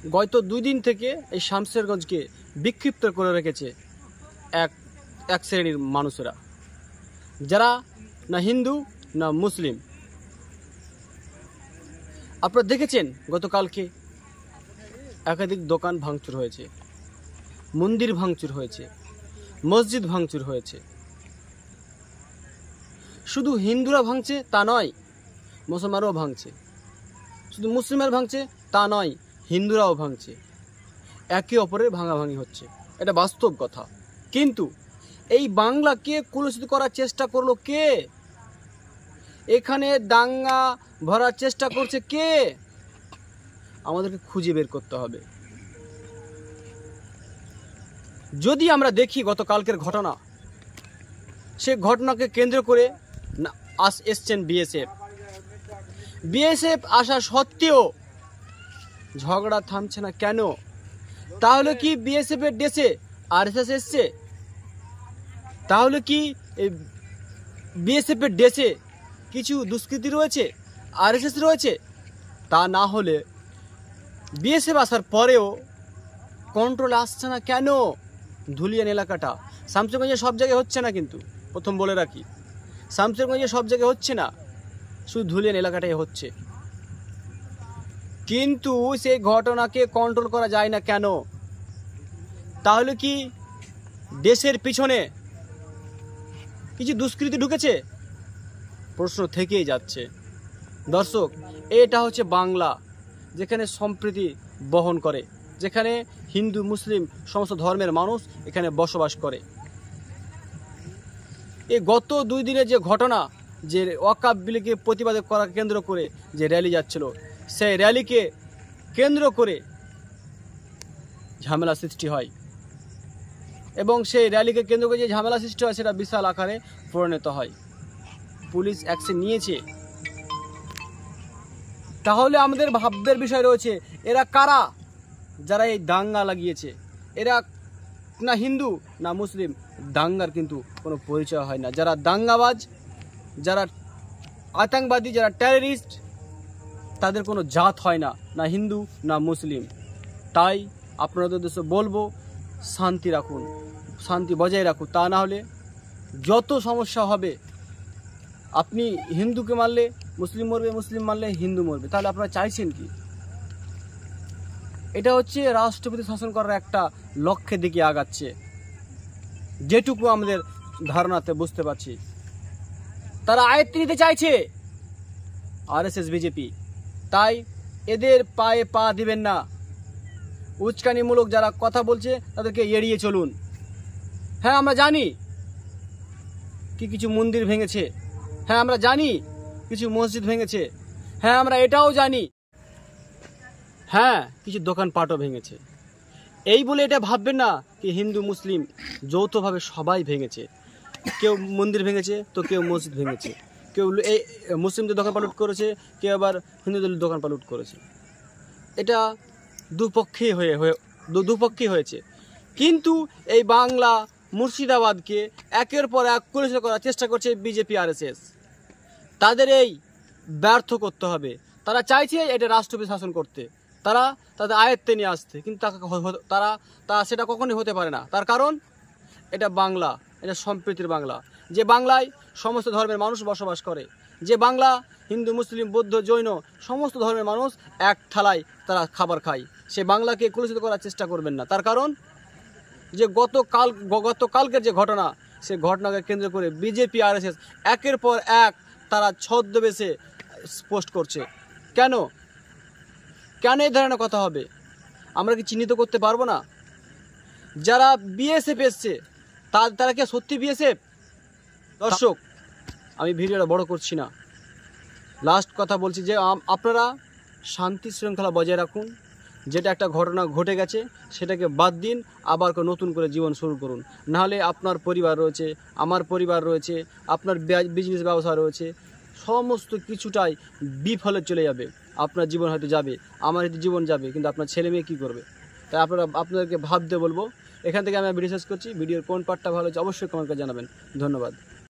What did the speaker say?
গত 2 দিন থেকে এই শামসেরগঞ্জকে বিক্ষিপ্ত করে রেখেছে এক শ্রেণীর মানুষেরা, যারা না হিন্দু না মুসলিম। আপনারা দেখেছেন গতকালকে একাধিক দোকান ভাঙচুর হয়েছে, মন্দির ভাঙচুর হয়েছে, মসজিদ ভাঙচুর হয়েছে। শুধু হিন্দুরা ভাঙছে তা নয়, মুসলমানরাও ভাঙছে। শুধু মুসলিমরা ভাঙছে তা নয়, হিন্দুরাও ভাঙছে। একে অপরের ভাঙাভাঙি হচ্ছে, এটা বাস্তব কথা। কিন্তু এই বাংলাকে কলুষিত করার চেষ্টা করলো কে? এখানে দাঙ্গা ভরার চেষ্টা করছে কে? আমাদেরকে খুঁজে বের করতে হবে। যদি আমরা দেখি গতকালকের ঘটনা, সে ঘটনাকে কেন্দ্র করে এসছেন বিএসএফ আসা সত্ত্বেও ঝগড়া থামছে না কেন? তাহলে কি বিএসএফ এর দেশে আরএসএস এসছে? তাহলে কি বিএসএফ এর দেশে কিছু দুষ্কৃতী রয়েছে, আরএসএস রয়েছে? তা না হলে বিএসএফ আসার পরেও কন্ট্রোল আসছে না কেন? ধুলিয়ান এলাকাটা, শামসেরগঞ্জে সব জায়গায় হচ্ছে না, কিন্তু প্রথম বলে রাখি, শামসেরগঞ্জে সব জায়গায় হচ্ছে না, শুধু ধুলিয়ান এলাকাটাই হচ্ছে। কিন্তু সেই ঘটনাকে কন্ট্রোল করা যায় না কেন? তাহলে কি দেশের পিছনে কিছু দুষ্কৃতী ঢুকেছে? প্রশ্ন থেকেই যাচ্ছে। দর্শক, এটা হচ্ছে বাংলা, যেখানে সম্প্রীতি বহন করে, যেখানে হিন্দু মুসলিম সমস্ত ধর্মের মানুষ এখানে বসবাস করে। এই গত 2 দিনের যে ঘটনা, যে ওয়াকফ বিলকে প্রতিবাদ করা কেন্দ্র করে যে র্যালি যাচ্ছিল, সেই র্যালিকে কেন্দ্র করে ঝামেলা সৃষ্টি হয়, এবং সেই র্যালিকে কেন্দ্র করে যে ঝামেলা সৃষ্টি হয় সেটা বিশাল আকারে পরিণত হয়। পুলিশ অ্যাকশন নিয়েছে। তাহলে আমাদের ভাববার বিষয় রয়েছে, এরা কারা যারা এই দাঙ্গা লাগিয়েছে? এরা না হিন্দু না মুসলিম, দাঙ্গার কিন্তু কোনো পরিচয় হয় না। যারা দাঙ্গাবাজ, যারা আতঙ্কবাদী, যারা টেররিস্ট, তাদের কোনো জাত হয় না, না হিন্দু না মুসলিম। তাই আপনাদের উদ্দেশ্যে বলবো, শান্তি রাখুন, শান্তি বজায় রাখুন। তা না হলে যত সমস্যা হবে, আপনি হিন্দুকে মারলে মুসলিম মরবে, মুসলিম মারলে হিন্দু মরবে। তাহলে আপনারা চাইছেন কি? এটা হচ্ছে রাষ্ট্রপতি শাসন করার একটা লক্ষ্যের দিকে আগাচ্ছে, যেটুকু আমাদের ধারণাতে বুঝতে পারছি। তারা আয়ত্তে নিতে চাইছে আরএসএস বিজেপি। তাই এদের পায়ে পা দিবেন না। উস্কানিমূলক যারা কথা বলছে তাদেরকে এড়িয়ে চলুন। হ্যাঁ, আমরা জানি কিছু মন্দির ভেঙেছে, হ্যাঁ আমরা জানি কিছু মসজিদ ভেঙেছে, হ্যাঁ আমরা এটাও জানি হ্যাঁ কিছু দোকানপাটও ভেঙেছে। এই বলে এটা ভাববেন না কি হিন্দু মুসলিম যৌথভাবে সবাই ভেঙেছে। কেউ মন্দির ভেঙেছে তো কেউ মসজিদ ভেঙেছে, কেউ এই মুসলিমদের দোকান পালট করেছে, কেউ আবার হিন্দুদের দোকান পালট করেছে। এটা দুপক্ষেই হয়েছে। কিন্তু এই বাংলা মুর্শিদাবাদকে একের পর এক কলুষিত করার চেষ্টা করছে বিজেপি আরএসএস। তাদের এই ব্যর্থ করতে হবে। তারা চাইছে এটা রাষ্ট্রপতি শাসন করতে, তারা তাদের আয়ত্তে নিয়ে আসতে, কিন্তু তারা সেটা কখনোই হতে পারে না। তার কারণ এটা বাংলা, এটা সম্প্রীতির বাংলা, যে বাংলায় সমস্ত ধর্মের মানুষ বসবাস করে, যে বাংলা হিন্দু মুসলিম বৌদ্ধ জৈন সমস্ত ধর্মের মানুষ এক থালায় তারা খাবার খায়। সে বাংলাকে কলুষিত করার চেষ্টা করবেন না। তার কারণ যে গতকালকের যে ঘটনা, সে ঘটনাকে কেন্দ্র করে বিজেপি আরএসএস একের পর এক তারা ছদ্মবেশে পোস্ট করছে। কেন এই ধরনের কথা হবে? আমরা কি চিহ্নিত করতে পারবো না? যারা বিএসএফ এসছে তারা কি সত্যি বিএসএফ? দর্শক, আমি ভিডিওটা বড় করছি না, লাস্ট কথা বলছি যে আপনারা শান্তি শৃঙ্খলা বজায় রাখুন। যেটা একটা ঘটনা ঘটে গেছে সেটাকে বাদ দিন, আবার নতুন করে জীবন শুরু করুন। নাহলে আপনার পরিবার রয়েছে, আমার পরিবার রয়েছে, আপনার বিজনেস ব্যবসা রয়েছে, সমস্ত কিছুটাই বিফলে চলে যাবে। আপনার জীবন হয়তো যাবে, আমার হয়তো জীবন যাবে, কিন্তু আপনার ছেলে মেয়ে কী করবে? তাই আপনাদেরকে ভাবতে বলবো। এখান থেকে আমি ভিডিও শেষ করছি। ভিডিওর কোন পার্টটা ভালো হচ্ছে অবশ্যই কমেন্ট করে জানাবেন। ধন্যবাদ।